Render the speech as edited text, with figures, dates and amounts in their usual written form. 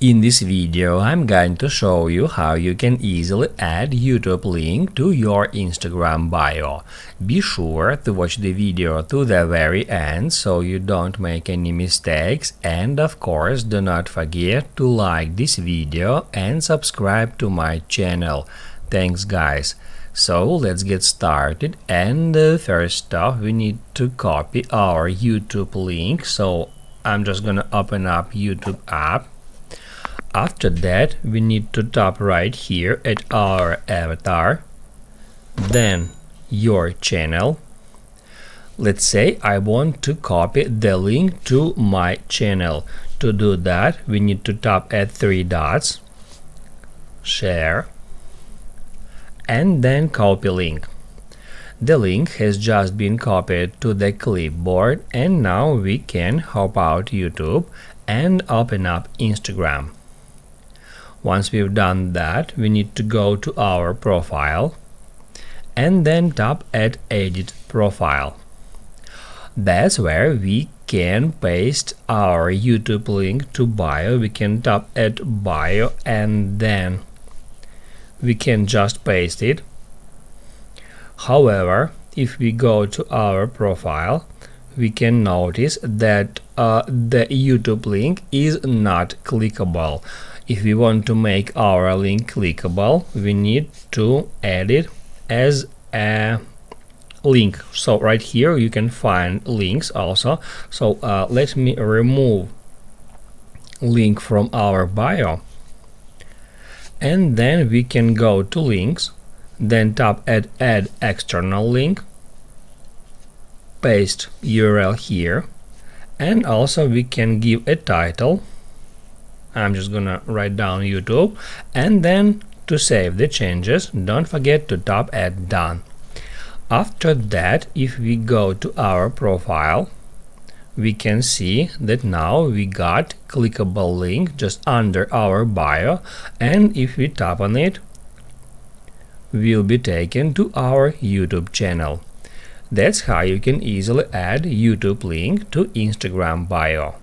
In this video, I'm going to show you how you can easily add YouTube link to your Instagram bio. Be sure to watch the video to the very end so you don't make any mistakes, and of course do not forget to like this video and subscribe to my channel. Thanks guys. So let's get started, and first off we need to copy our YouTube link. So I'm just gonna open up YouTube app. After that, we need to tap right here at our avatar, then your channel. Let's say I want to copy the link to my channel. To do that, we need to tap at three dots, share, and then copy link. The link has just been copied to the clipboard, and now we can hop out YouTube and open up Instagram. Once we've done that, we need to go to our profile and then tap at Edit Profile. That's where we can paste our YouTube link to bio. We can tap at Bio and then we can just paste it. However, if we go to our profile, we can notice that the YouTube link is not clickable. If we want to make our link clickable, we need to add it as a link. So right here you can find links also. So let me remove link from our bio, and then we can go to links, then tap at add external link, paste URL here, and also we can give a title. I'm just gonna write down YouTube, and then to save the changes, don't forget to tap at done. After that, if we go to our profile, we can see that now we got clickable link just under our bio, and if we tap on it, we'll be taken to our YouTube channel. That's how you can easily add YouTube link to Instagram bio.